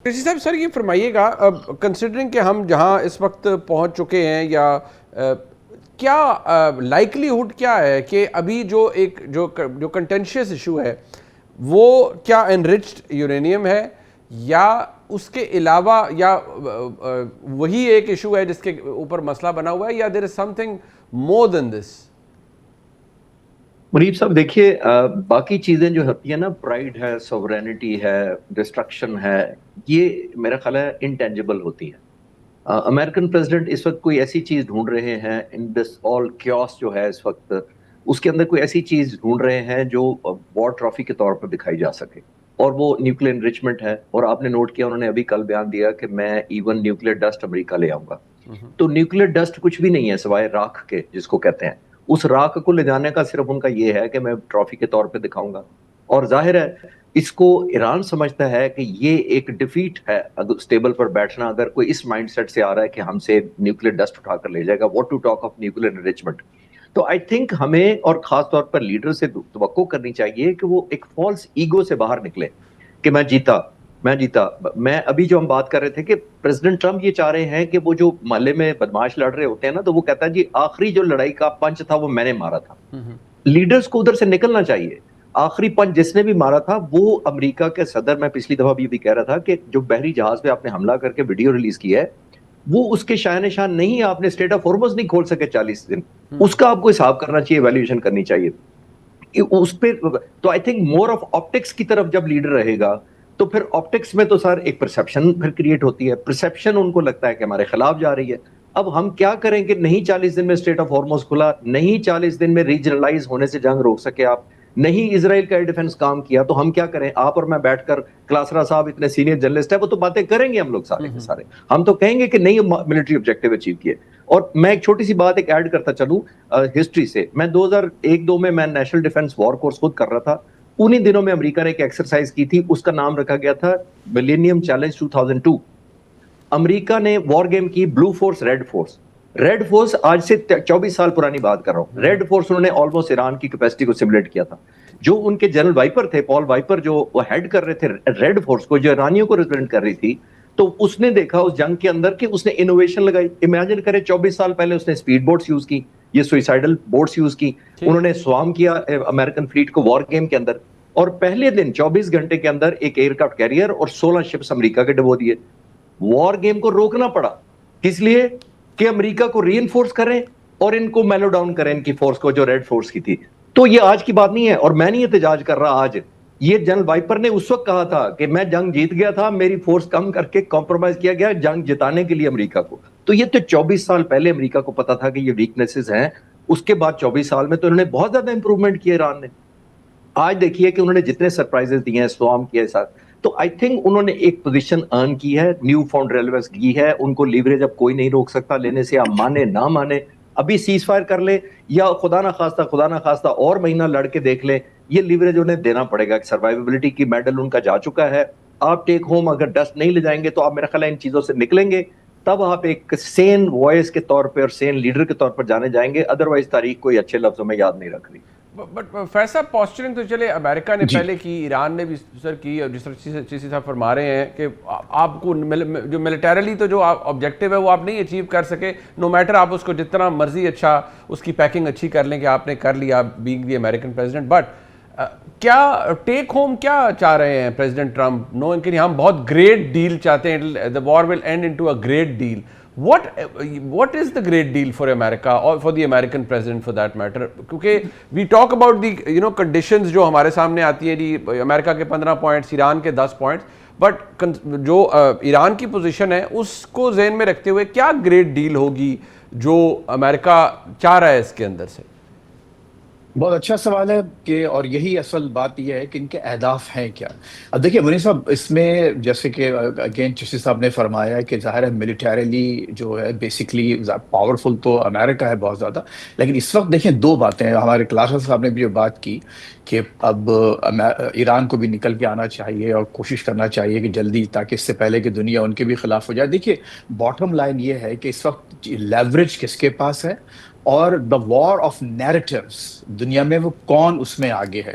کسی صاحب سر یہ فرمائیے گا، کنسیڈرنگ کہ ہم جہاں اس وقت پہنچ چکے ہیں، یا کیا لائکلی ہوڈ کیا ہے کہ ابھی جو ایک جو کنٹینشیس ایشو ہے وہ کیا انرچڈ یورینیم ہے، یا اس کے علاوہ، یا وہی ایک ایشو ہے جس کے اوپر مسئلہ بنا ہوا ہے، یا دیر از سم تھنگ مور دین دس؟ منیب صاحب دیکھیے، باقی چیزیں جو ہوتی ہیں نا، پرائیڈ ہے، سوورینٹی ہے، ڈسٹرکشن ہے، یہ میرا خیال ہے انٹینجبل ہوتی ہے. امریکن پریزیڈنٹ اس وقت کوئی ایسی چیز ڈھونڈ رہے ہیں ان دس آل کیوس جو ہے اس وقت، اس کے اندر کوئی ایسی چیز ڈھونڈ رہے ہیں جو وار ٹرافی کے طور پر دکھائی جا سکے، اور وہ نیوکلیر انریچمنٹ ہے. اور آپ نے نوٹ کیا انہوں نے ابھی کل بیان دیا کہ میں ایون نیوکلیر ڈسٹ امریکہ لے آؤں گا. تو نیوکلیر ڈسٹ کچھ بھی نہیں ہے سوائے راکھ کے، جس کو کہتے ہیں. اس راکھ کو لے جانے کا صرف ان کا یہ ہے کہ میں ٹرافی کے طور پہ دکھاؤں گا. اور ظاہر ہے اس کو ایران سمجھتا ہے کہ یہ ایک ڈیفیٹ ہے اسٹیبل پر بیٹھنا، اگر کوئی اس مائنڈ سیٹ سے آ رہا ہے کہ ہم سے نیوکلیر ڈسٹ اٹھا کر لے جائے گا. What to talk of nuclear enrichment. تو آئی تھنک ہمیں اور خاص طور پر لیڈر سے توقع کرنی چاہیے کہ وہ ایک فالس ایگو سے باہر نکلے کہ میں جیتا. میں ابھی جو ہم بات کر رہے تھے کہ پریزیڈنٹ ٹرمپ یہ چاہ رہے ہیں کہ وہ جو محلے میں بدماش لڑ رہے ہوتے ہیں نا، تو وہ کہتا ہے جی آخری جو لڑائی کا پنچ تھا وہ میں نے مارا تھا. لیڈرز کو ادھر سے نکلنا چاہیے. آخری پنچ جس نے بھی مارا تھا وہ امریکہ کے صدر. میں پچھلی دفعہ بھی کہہ رہا تھا کہ جو بحری جہاز پہ آپ نے حملہ کر کے ویڈیو ریلیز کی ہے، وہ اس کے شاہ نشان نہیں. آپ نے اسٹریٹ آف ہارمز نہیں کھول سکے 40 دن. اس کا آپ کو حساب کرنا چاہیے، ایویلیویشن کرنی چاہیے اس پہ. تو I think more of optics کی طرف جب لیڈر رہے گا تو پھر آپٹکس میں تو سر ایک پرسیپشن پھر کریٹ ہوتی ہے. پرسیپشن ان کو لگتا ہے کہ ہمارے خلاف جا رہی ہے. اب ہم کیا کریں کہ نہیں 40 دن میں اسٹریٹ آف ہارمز کھلا، نہیں 40 دن میں ریجنلائز ہونے سے جنگ روک سکے آپ، نہیں اسرائیل کا ایئر ڈیفنس کام کیا، تو ہم کیا کریں؟ آپ اور میں بیٹھ کر، کلاسرا صاحب اتنے سینئر جرنلسٹ ہیں، وہ تو باتیں کریں گے ہم لوگ سارے کے سارے. ہم تو کہیں گے کہ نہیں ملٹری آبجیکٹیو اچیو کیے. اور میں ایک چھوٹی سی بات ایک ایڈ کرتا چلوں ہسٹری سے. میں 2001-2 میں نیشنل ڈیفنس وار کورس خود کر رہا تھا. انہی دنوں میں امریکہ نے ایک ایکسرسائز کی تھی، اس کا نام رکھا گیا تھا ملینیم چیلنج 2002. امریکہ نے وار گیم کی blue force, red force. Red force آج سے 24 سال پرانی بات کر رہا ہوں. ریڈ فورس انہوں نے آلموسٹ ایران کی کیپیسٹی کو سیمولیٹ کیا تھا. جو ان کے جنرل وائپر تھے، پال وائپر، جو وہ ہیڈ کر رہے تھے ریڈ فورس کو، جو ایرانیوں کو ریپرزینٹ کر رہی تھی، تو اس نے دیکھا اس جنگ کے اندر کہ اس نے انوویشن لگائی. امیجن کرے 24 سال پہلے اس نے اسپیڈ بوٹس یوز کی، یہ سوئسائڈل بوٹس یوز کی. انہوں نے سوام کیا امریکن فلیٹ کو وار گیم کے اندر، اور پہلے دن 24 گھنٹے کے اندر ایک ایئر کرافٹ کیریئر اور 16 شپس امریکہ کے ڈبو دیے. وار گیم کو روکنا پڑا کس لیے؟ کہ امریکہ کو ری انفورس کریں اور ان کو میلو ڈاؤن کریں، ان کی فورس کو جو ریڈ فورس کی تھی. تو یہ آج کی بات نہیں ہے، اور میں نہیں احتجاج کر رہا آج. یہ جنرل وائپر نے اس وقت کہا تھا کہ میں جنگ جیت گیا تھا، میری فورس کم کر کے کمپرومائز کیا گیا جنگ جتانے کے لیے امریکہ کو. تو یہ تو 24 سال پہلے امریکہ کو پتا تھا کہ یہ ویکنیسز ہیں. اس کے بعد 24 سال میں تو انہوں نے بہت زیادہ امپروومنٹ کی ایران نے. آج دیکھیے کہ انہوں نے جتنے سرپرائزز دیے ہیں، سوام کیا ہے ساتھ. تو آئی تھنک انہوں نے ایک پوزیشن ارن کی ہے، نیو فاؤنڈ ریلیونس کی ہے. ان کو لیوریج اب کوئی نہیں روک سکتا لینے سے. آپ مانے نہ مانے، ابھی سیز فائر کر لیں یا خدا نہ خواستہ اور مہینہ لڑ کے دیکھ لیں، یہ لیوریج انہیں دینا پڑے گا. سروائیویبلٹی کی میڈل ان کا جا چکا ہے. آپ ٹیک ہوم اگر ڈسٹ نہیں لے جائیں گے تو آپ میرا خیال ہے ان چیزوں سے نکلیں گے، تب آپ ایک سین وائس کے طور پہ اور سین لیڈر کے طور پر جانے جائیں گے. ادروائز تاریخ کوئی اچھے لفظوں میں یاد نہیں رکھ رہی. بٹ فیصلہ پوسچرنگ تو چلے امریکہ نے پہلے کی، ایران نے بھی سر کی، اور جس طرح چیسی صاحب فرما رہے ہیں کہ آپ کو جو ملیٹریلی تو جو آبجیکٹیو ہے وہ آپ نہیں اچیو کر سکے، نو میٹر آپ اس کو جتنا مرضی اچھا اس کی پیکنگ اچھی کر لیں کہ آپ نے کر لیا being the American president. But کیا ٹیک ہوم کیا چاہ رہے ہیں پریزیڈنٹ ٹرمپ؟ نو کہ ہم بہت گریٹ ڈیل چاہتے ہیں، the war will end into a great deal. What is the great deal for America or for the American president for that matter? کیونکہ we talk about the conditions جو ہمارے سامنے آتی ہیں جی، امریکہ کے 15 پوائنٹس، ایران کے 10 پوائنٹس، بٹ جو ایران کی پوزیشن ہے اس کو ذہن میں رکھتے ہوئے کیا گریٹ ڈیل ہوگی جو امریکہ چاہ رہا ہے اس کے اندر سے؟ بہت اچھا سوال ہے کہ، اور یہی اصل بات یہ ہے کہ ان کے اہداف ہیں کیا. اب دیکھیے منی صاحب، اس میں جیسے کہ اگین چشتی صاحب نے فرمایا کہ ظاہر ہے ملیٹریلی جو ہے بیسکلی پاورفل تو امریکہ ہے بہت زیادہ. لیکن اس وقت دیکھیں دو باتیں ہیں. ہمارے کلاسر صاحب نے بھی جو بات کی کہ اب ایران کو بھی نکل کے آنا چاہیے اور کوشش کرنا چاہیے کہ جلدی، تاکہ اس سے پہلے کہ دنیا ان کے بھی خلاف ہو جائے. دیکھیے باٹم لائن یہ ہے کہ اس وقت لیوریج کس کے پاس ہے، اور دا وار آف نیریٹیوز دنیا میں وہ کون اس میں آگے ہے.